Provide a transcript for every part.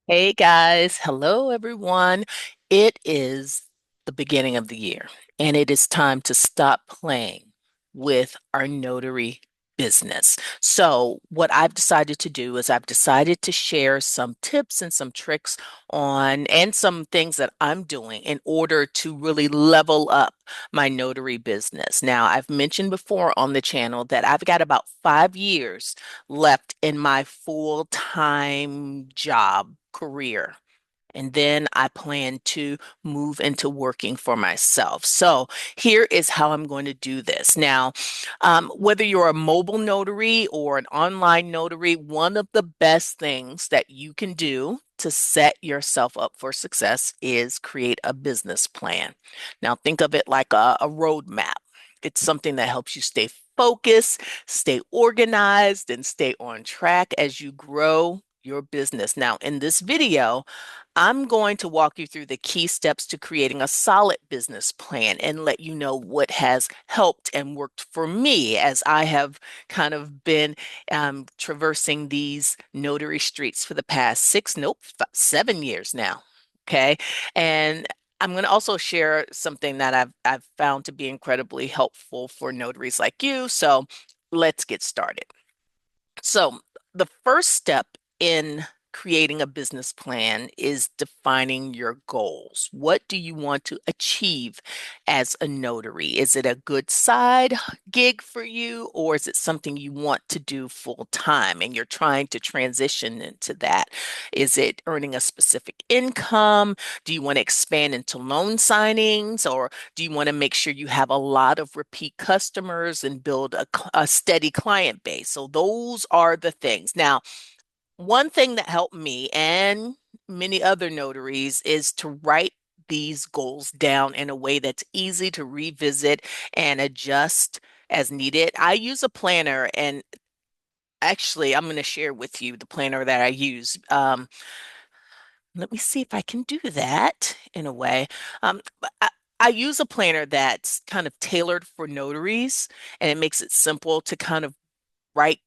Hey guys, hello everyone. It is the beginning of the year, and it is time to stop playing with our notary business. So, what I've decided to do is I've decided to share some tips and some tricks on and some things that I'm doing in order to really level up my notary business. Now, I've mentioned before on the channel that I've got about 5 years left in my full-time job career. And then I plan to move into working for myself. So here is how I'm going to do this. Now, whether you're a mobile notary or an online notary, one of the best things that you can do to set yourself up for success is create a business plan. Now, think of it like a roadmap. It's something that helps you stay focused, stay organized, and stay on track as you grow your business. Now, in this video, I'm going to walk you through the key steps to creating a solid business plan and let you know what has helped and worked for me as I have kind of been traversing these notary streets for the past 7 years now. Okay. And I'm going to also share something that I've found to be incredibly helpful for notaries like you. So let's get started. So, the first step in creating a business plan is defining your goals. What do you want to achieve as a notary? Is it a good side gig for you, or is it something you want to do full time and you're trying to transition into that? Is it earning a specific income? Do you want to expand into loan signings, or do you want to make sure you have a lot of repeat customers and build a steady client base? So those are the things. Now, one thing that helped me and many other notaries is to write these goals down in a way that's easy to revisit and adjust as needed. I use a planner, and actually, I'm going to share with you the planner that I use. Let me see if I can do that in a way. But I use a planner that's kind of tailored for notaries, and it makes it simple to kind of write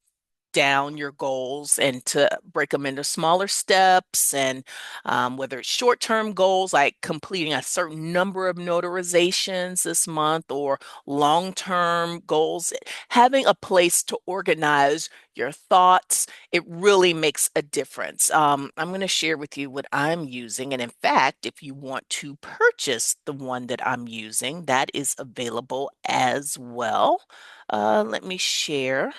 down your goals and to break them into smaller steps. And whether it's short-term goals like completing a certain number of notarizations this month or long-term goals, having a place to organize your thoughts, it really makes a difference. I'm going to share with you what I'm using. And in fact, if you want to purchase the one that I'm using, that is available as well. Let me share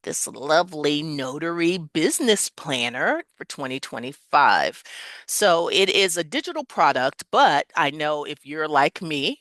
this lovely notary business planner for 2025. So it is a digital product, but I know if you're like me,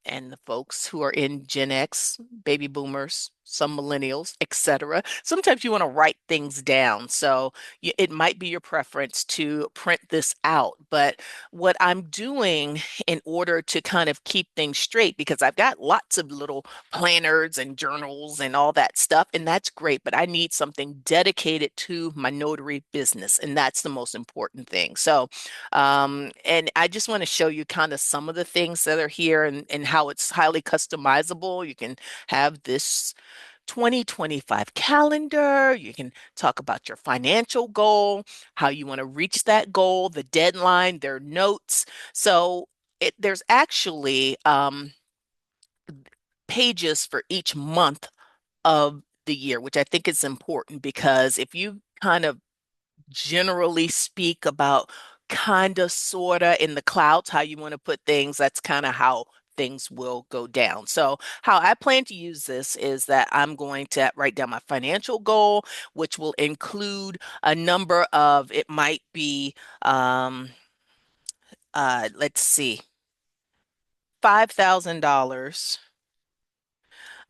and the folks who are in Gen X, baby boomers, some millennials, etc. Sometimes you want to write things down. So it might be your preference to print this out. But what I'm doing in order to kind of keep things straight, because I've got lots of little planners and journals and all that stuff, and that's great, but I need something dedicated to my notary business, and that's the most important thing. So and I just want to show you kind of some of the things that are here and how it's highly customizable. You can have this 2025 calendar. You can talk about your financial goal, how you want to reach that goal, the deadline, their notes. So there's actually pages for each month of the year, which I think is important because if you kind of generally speak about kind of, sort of in the clouds, how you want to put things, that's kind of how things will go down. So, how I plan to use this is that I'm going to write down my financial goal, which will include a number of, it might be, let's see, $5,000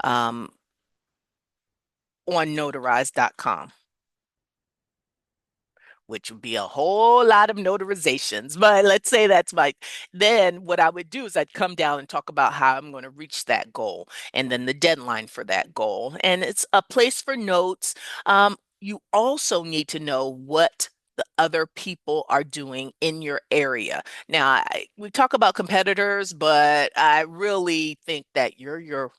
um, on notarize.com, which would be a whole lot of notarizations. But let's say that's my, then what I would do is I'd come down and talk about how I'm going to reach that goal and then the deadline for that goal. And it's a place for notes. You also need to know what the other people are doing in your area. Now, we talk about competitors, but I really think that you're your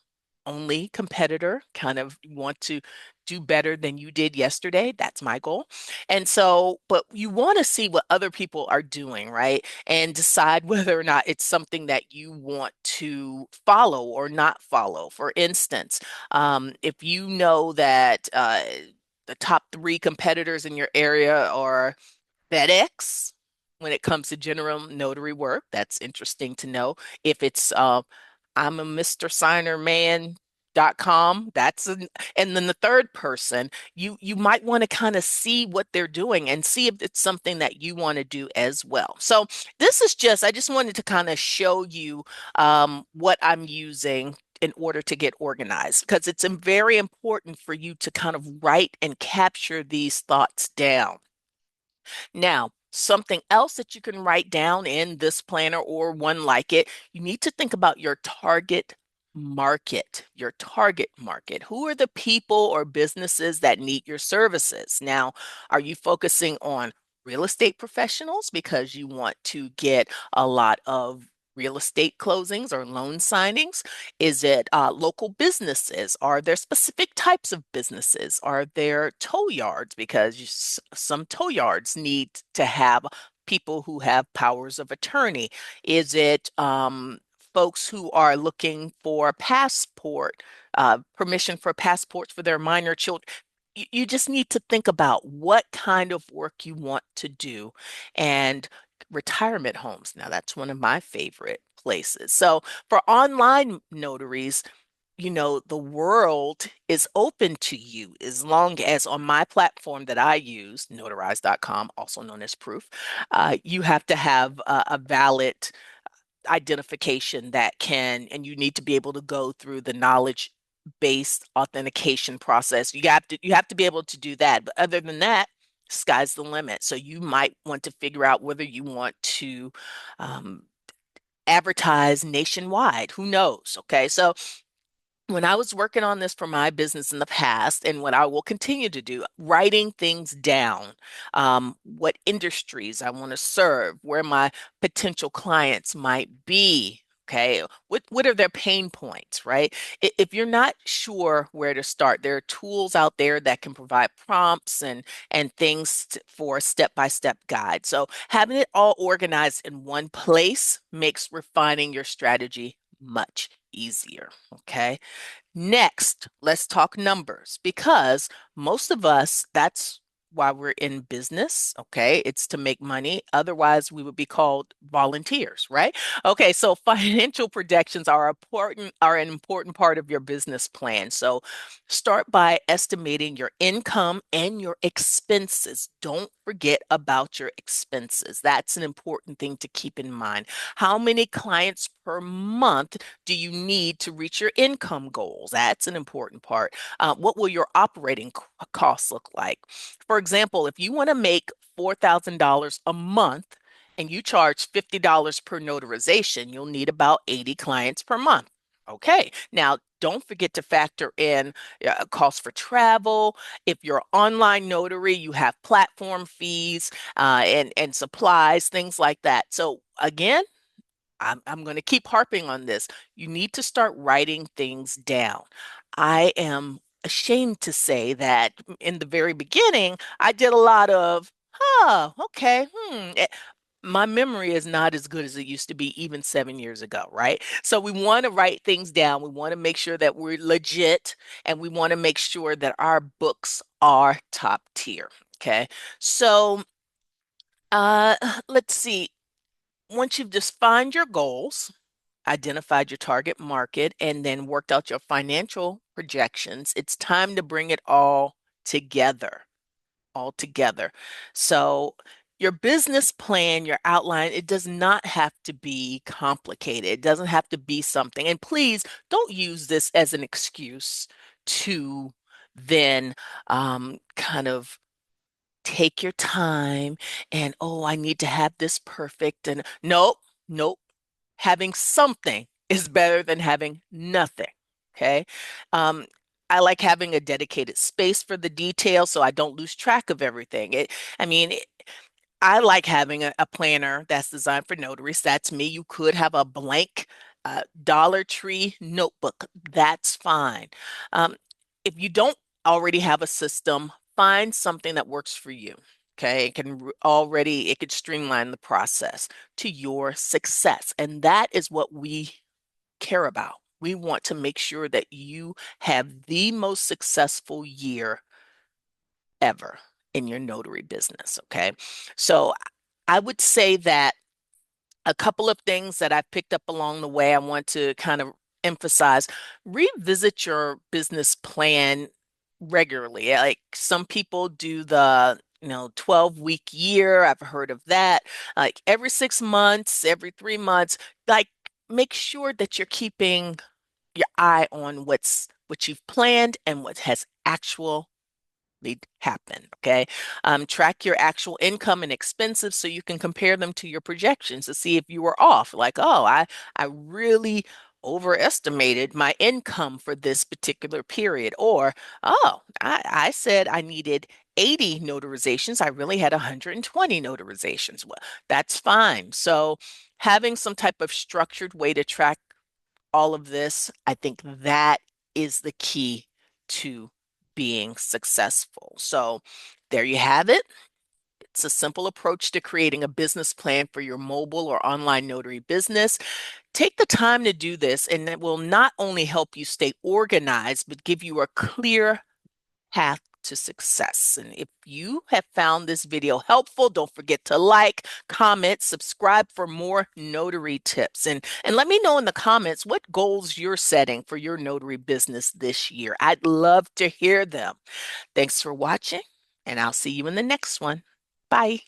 only competitor. Kind of want to do better than you did yesterday. That's my goal. And so, but you want to see what other people are doing, right? And decide whether or not it's something that you want to follow or not follow. For instance, if you know that the top three competitors in your area are FedEx when it comes to general notary work. That's interesting to know. If it's I'm a Mr. Signer Man.com, and then the third person, you might want to kind of see what they're doing and see if it's something that you want to do as well. So this is just, I just wanted to kind of show you what I'm using in order to get organized because it's very important for you to kind of write and capture these thoughts down. Now, something else that you can write down in this planner or one like it, you need to think about your target market, your target market. Who are the people or businesses that need your services? Now, are you focusing on real estate professionals because you want to get a lot of real estate closings or loan signings? Is it local businesses? Are there specific types of businesses? Are there tow yards? Because some tow yards need to have people who have powers of attorney. Is it folks who are looking for passport, permission for passports for their minor children? You just need to think about what kind of work you want to do. And retirement homes. Now, that's one of my favorite places. So, for online notaries, the world is open to you as long as on my platform that I use, notarize.com, also known as Proof, you have to have a valid identification that can, and you need to be able to go through the knowledge based authentication process. You have to be able to do that. But other than that, sky's the limit. So you might want to figure out whether you want to um, advertise nationwide. Who knows? Okay. So when I was working on this for my business in the past, and what I will continue to do, writing things down, what industries I want to serve, where my potential clients might be. Okay, what are their pain points, right? If you're not sure where to start, there are tools out there that can provide prompts and things for step-by-step guide. So having it all organized in one place makes refining your strategy much easier. Okay. Next, let's talk numbers because most of us, that's why we're in business. Okay. It's to make money. Otherwise, we would be called volunteers, right? Okay. So financial projections are an important part of your business plan. So start by estimating your income and your expenses. Don't forget about your expenses. That's an important thing to keep in mind. How many clients per month do you need to reach your income goals? That's an important part. What will your operating costs look like? For example, if you want to make $4,000 a month and you charge $50 per notarization, you'll need about 80 clients per month. Okay, now don't forget to factor in costs for travel. If you're online notary, you have platform fees and supplies, things like that. So again, I'm going to keep harping on this. You need to start writing things down. I am ashamed to say that in the very beginning, I did a lot of, okay, my memory is not as good as it used to be even 7 years ago, right? So we want to write things down. We want to make sure that we're legit and we want to make sure that our books are top tier. Okay. So uh, let's see. Once you've defined your goals, identified your target market, and then worked out your financial projections, it's time to bring it together, all together. So your business plan, your outline, it does not have to be complicated. It doesn't have to be something. And please don't use this as an excuse to then kind of take your time and, oh, I need to have this perfect. And nope, nope. Having something is better than having nothing. Okay. Um, I like having a dedicated space for the details so I don't lose track of everything. I mean, I like having a planner that's designed for notaries. That's me. You could have a blank Dollar Tree notebook. That's fine. Um, if you don't already have a system, find something that works for you. Okay, it could streamline the process to your success. And that is what we care about. We want to make sure that you have the most successful year ever in your notary business. Okay, so I would say that a couple of things that I've picked up along the way, I want to kind of emphasize: revisit your business plan regularly. Like some people do the 12-week year. I've heard of that. Like every 6 months, every 3 months, like make sure that you're keeping your eye on what you've planned and what has actual happen. Okay. Track your actual income and expenses so you can compare them to your projections to see if you were off. Like, oh, I really overestimated my income for this particular period. Or, oh, I said I needed 80 notarizations. I really had 120 notarizations. Well, that's fine. So having some type of structured way to track all of this, I think that is the key to being successful. So there you have it. It's a simple approach to creating a business plan for your mobile or online notary business. Take the time to do this, and it will not only help you stay organized, but give you a clear path to success. And if you have found this video helpful, don't forget to like, comment, subscribe for more notary tips. And let me know in the comments what goals you're setting for your notary business this year. I'd love to hear them. Thanks for watching, and I'll see you in the next one. Bye.